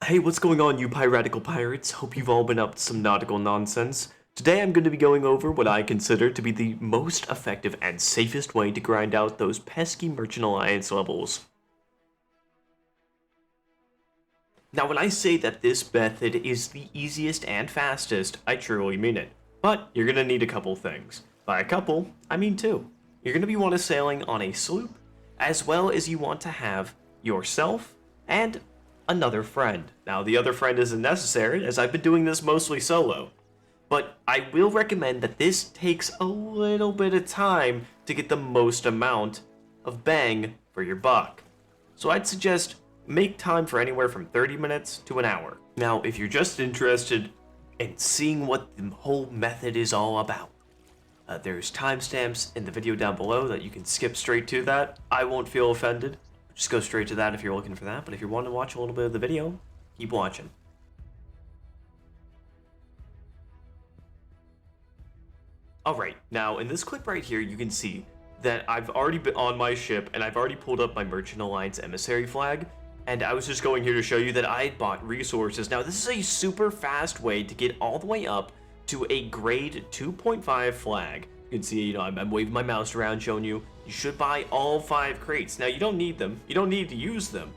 Hey, what's going on, you piratical pirates? Hope you've all been up to some nautical nonsense. Today I'm going to be going over what I consider to be the most effective and safest way to grind out those pesky Merchant Alliance levels. Now, when I say that this method is the easiest and fastest, I truly mean it. But you're going to need a couple things. By a couple, I mean two. You're going to be sailing on a sloop, as well as you want to have yourself and another friend. Now, the other friend isn't necessary, as I've been doing this mostly solo. But I will recommend that this takes a little bit of time to get the most amount of bang for your buck. So I'd suggest make time for anywhere from 30 minutes to an hour. Now, if you're just interested in seeing what the whole method is all about, there's timestamps in the video down below that you can skip straight to that. I won't feel offended. Just go straight to that if you're looking for that, but if you want to watch a little bit of the video, keep watching. Alright, now in this clip right here, you can see that I've already been on my ship, and I've already pulled up my Merchant Alliance emissary flag, and I was just going here to show you that I had bought resources. Now, this is a super fast way to get all the way up to a grade 2.5 flag. You can see, I'm waving my mouse around showing you should buy all 5 crates. Now, you don't need them. You don't need to use them.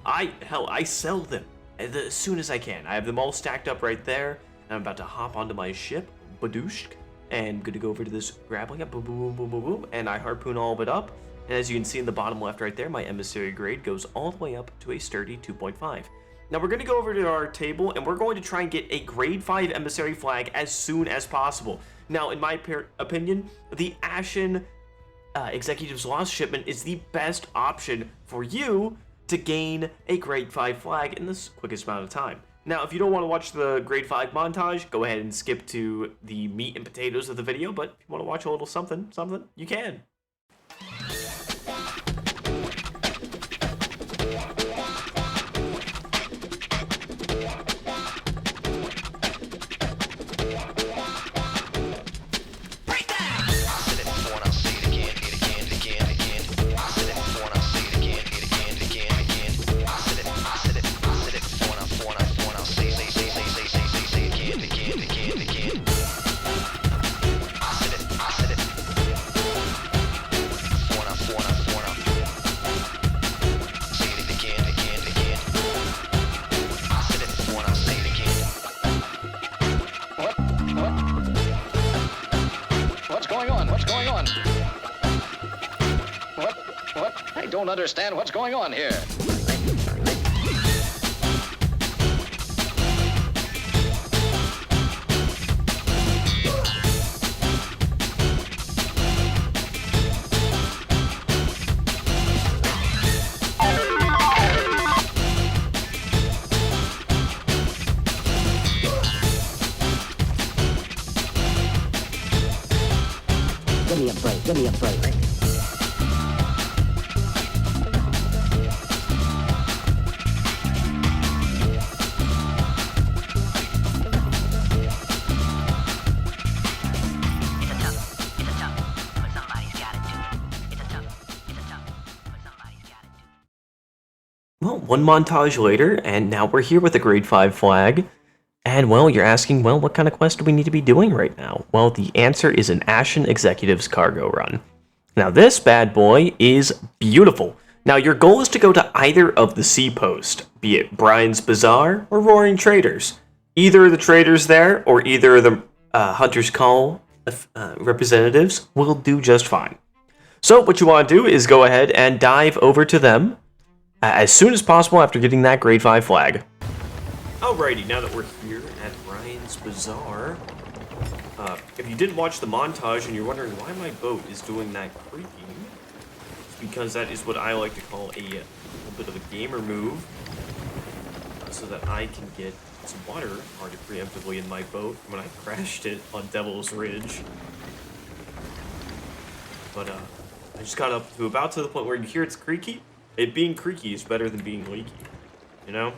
I sell them as soon as I can. I have them all stacked up right there, and I'm about to hop onto my ship, Badooshk, and I'm gonna go over to this grappling up, boom, boom, boom, boom, boom, and I harpoon all of it up. And as you can see in the bottom left right there, my emissary grade goes all the way up to a sturdy 2.5. Now, we're going to go over to our table, and we're going to try and get a grade 5 emissary flag as soon as possible. Now, in my opinion, the Ashen Executive's Lost shipment is the best option for you to gain a grade 5 flag in this quickest amount of time. Now, if you don't want to watch the grade 5 montage, go ahead and skip to the meat and potatoes of the video, but if you want to watch a little something, you can. I don't understand what's going on here. Give me a break, give me a break. Well, one montage later, and now we're here with a grade 5 flag. And, well, you're asking, well, what kind of quest do we need to be doing right now? Well, the answer is an Ashen Executive's cargo run. Now, this bad boy is beautiful. Now, your goal is to go to either of the sea posts, be it Brian's Bazaar or Roaring Traders. Either of the traders there, or either of the Hunter's Call representatives will do just fine. So, what you want to do is go ahead and dive over to them as soon as possible after getting that grade 5 flag. Alrighty, now that we're here at Brian's Bazaar, if you didn't watch the montage and you're wondering why my boat is doing that creaking, it's because that is what I like to call a little bit of a gamer move, so that I can get some water already preemptively in my boat when I crashed it on Devil's Ridge. But I just got up to about to the point where you hear it's creaky. It being creaky is better than being leaky, you know?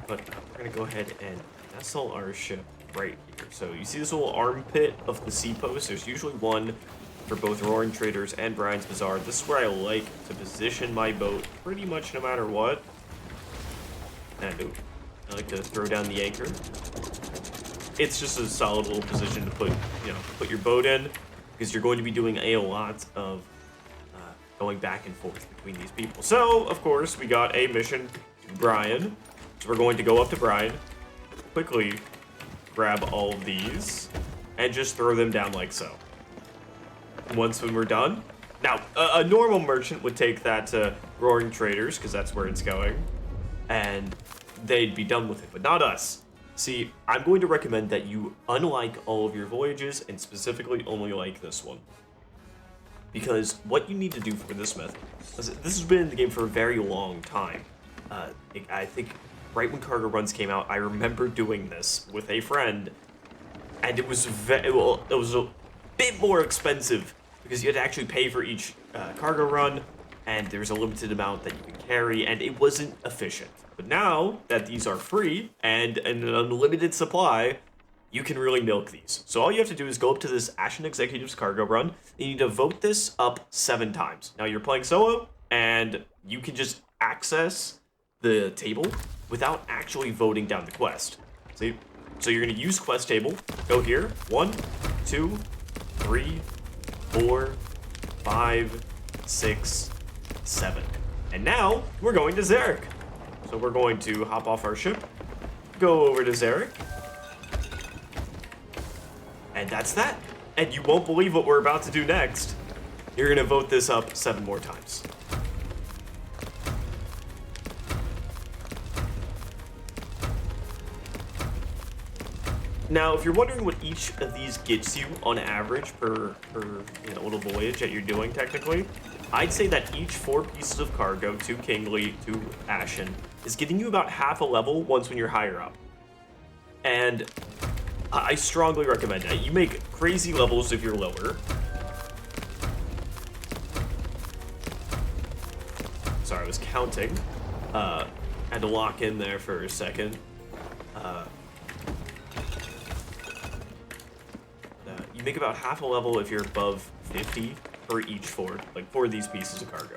But we're gonna go ahead and vessel our ship right here. So you see this little armpit of the sea post? There's usually one for both Roaring Traders and Brian's Bazaar. This is where I like to position my boat pretty much no matter what. And I like to throw down the anchor. It's just a solid little position to put your boat in, because you're going to be doing a lot of going back and forth between these people. So, of course, we got a mission to Brian. So we're going to go up to Brian, quickly grab all of these, and just throw them down like so. Once when we're done. Now, a normal merchant would take that to Roaring Traders, because that's where it's going, and they'd be done with it, but not us. See, I'm going to recommend that you unlike all of your voyages, and specifically only like this one. Because what you need to do for this method, this has been in the game for a very long time. I think right when cargo runs came out, I remember doing this with a friend, and it was it was a bit more expensive because you had to actually pay for each cargo run, and there's a limited amount that you can carry, and it wasn't efficient. But now that these are free and an unlimited supply, you can really milk these. So all you have to do is go up to this Ashen Executives cargo run. You need to vote this up 7 times. Now you're playing solo, and you can just access the table without actually voting down the quest. See? So you're gonna use quest table. Go here. 1, 2, 3, 4, 5, 6, 7. And now we're going to Zarek. So we're going to hop off our ship, go over to Zarek. And that's that. And you won't believe what we're about to do next. You're gonna vote this up 7 more times. Now, if you're wondering what each of these gets you on average per little voyage that you're doing technically, I'd say that each 4 pieces of cargo, 2 Kingly, 2 Ashen, is getting you about half a level once when you're higher up. And I strongly recommend that. You make crazy levels if you're lower. Sorry, I was counting. Had to lock in there for a second. You make about half a level if you're above 50 for each 4 of these pieces of cargo.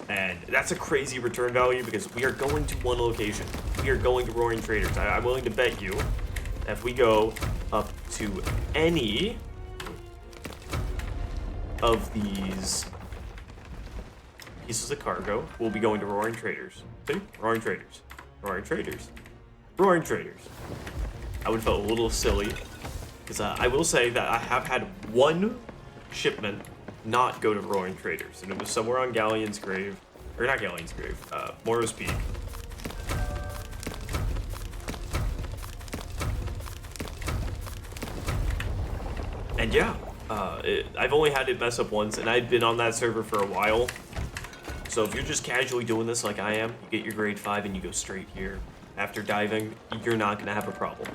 And that's a crazy return value because we are going to one location. We are going to Roaring Traders. I'm willing to bet you if we go up to any of these pieces of cargo, we'll be going to Roaring Traders. See? Roaring Traders. Roaring Traders. Roaring Traders. I would have felt a little silly because I will say that I have had one shipment not go to Roaring Traders, and it was somewhere on Galleon's Grave, or not Galleon's Grave, Morrow's Peak. And yeah, I've only had it mess up once, and I'd been on that server for a while. So if you're just casually doing this like I am, you get your grade 5 and you go straight here. After diving, you're not going to have a problem.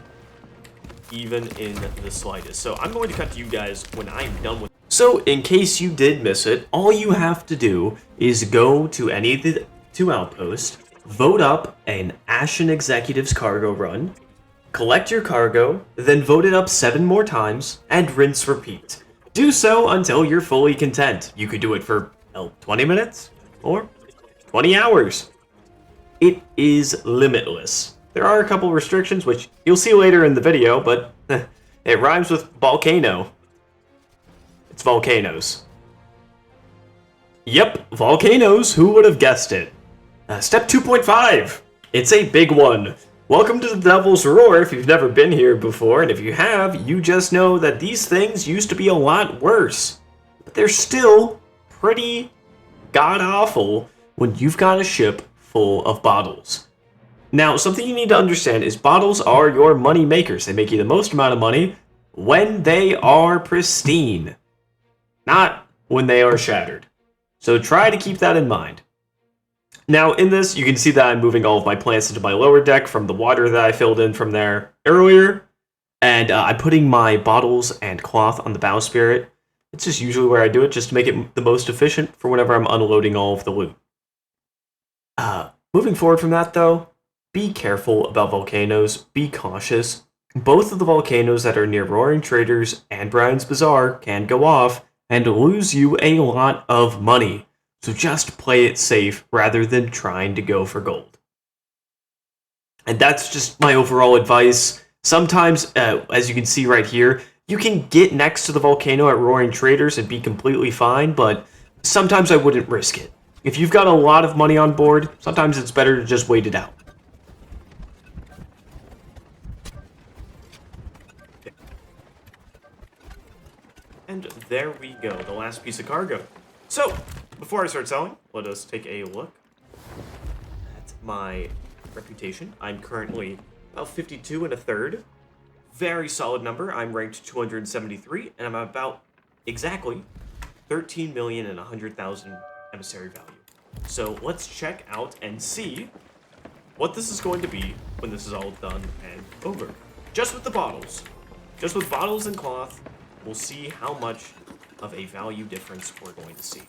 Even in the slightest. So I'm going to cut to you guys when I'm done with. So in case you did miss it, all you have to do is go to any of the 2 outposts, vote up an Ashen Executives cargo run, collect your cargo, then vote it up 7 more times, and rinse repeat. Do so until you're fully content. You could do it for 20 minutes or 20 hours. It is limitless. There are a couple restrictions, which you'll see later in the video, but it rhymes with volcano. It's volcanoes. Yep, volcanoes. Who would have guessed it? Step 2.5. It's a big one. Welcome to the Devil's Roar if you've never been here before, and if you have, you just know that these things used to be a lot worse. But they're still pretty god-awful when you've got a ship full of bottles. Now, something you need to understand is bottles are your money makers. They make you the most amount of money when they are pristine, not when they are shattered. So try to keep that in mind. Now, in this, you can see that I'm moving all of my plants into my lower deck from the water that I filled in from there earlier. And I'm putting my bottles and cloth on the bowsprit. It's just usually where I do it, just to make it the most efficient for whenever I'm unloading all of the loot. Moving forward from that, though, be careful about volcanoes. Be cautious. Both of the volcanoes that are near Roaring Traders and Brian's Bazaar can go off and lose you a lot of money. So just play it safe rather than trying to go for gold. And that's just my overall advice. Sometimes, as you can see right here, you can get next to the volcano at Roaring Traders and be completely fine, but sometimes I wouldn't risk it. If you've got a lot of money on board, sometimes it's better to just wait it out. And there we go, the last piece of cargo. So, before I start selling, let us take a look at my reputation. I'm currently about 52 and a third. Very solid number. I'm ranked 273, and I'm about exactly 13,100,000 emissary value. So let's check out and see what this is going to be when this is all done and over. Just with the bottles. Just with bottles and cloth, we'll see how much of a value difference we're going to see.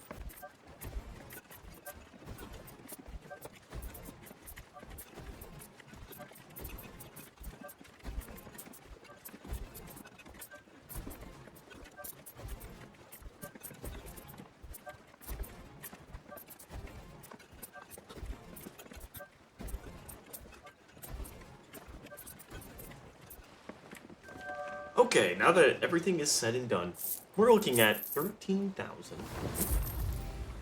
Okay, now that everything is said and done, we're looking at 13,000,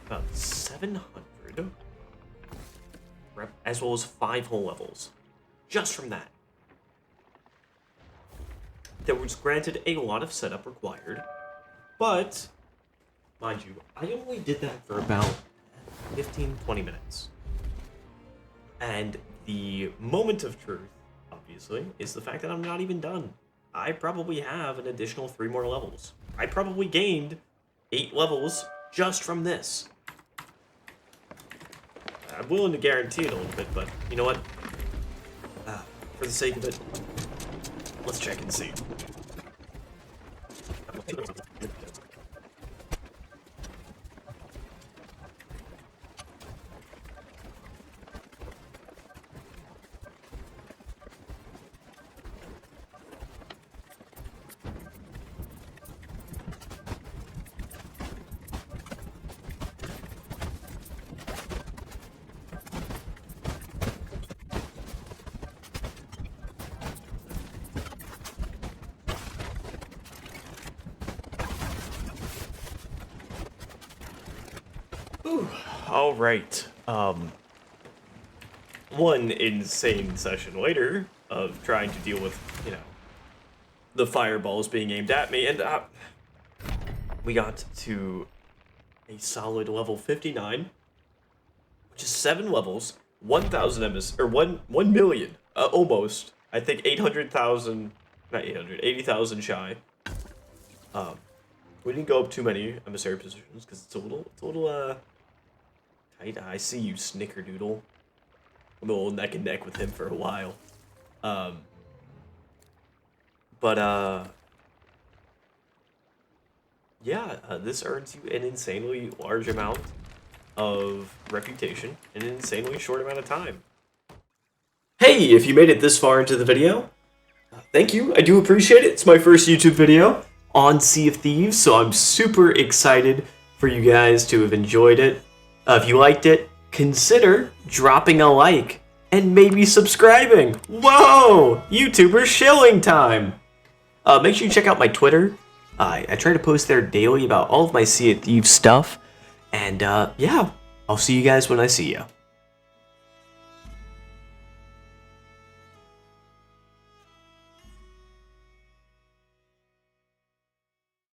about 700, as well as 5 whole levels, just from that. There was granted a lot of setup required, but, mind you, I only did that for about 15-20 minutes. And the moment of truth, obviously, is the fact that I'm not even done. I probably have an additional 3 more levels. I probably gained 8 levels just from this. I'm willing to guarantee it a little bit, but you know what? For the sake of it, let's check and see. Ooh, all right. One insane session later of trying to deal with, the fireballs being aimed at me, and we got to a solid level 59, which is 7 levels, 1,000 MS, or 1 million, almost. I think 800,000, not 800, 80,000 shy. We didn't go up too many emissary positions because it's a little tight. I see you, Snickerdoodle. I'm a little neck and neck with him for a while. This earns you an insanely large amount of reputation in an insanely short amount of time. Hey, if you made it this far into the video, thank you. I do appreciate it. It's my first YouTube video on Sea of Thieves, so I'm super excited for you guys to have enjoyed it. If you liked it, consider dropping a like and maybe subscribing. Whoa! YouTuber shilling time! Make sure you check out my Twitter. I try to post there daily about all of my Sea of Thieves stuff. And yeah, I'll see you guys when I see you.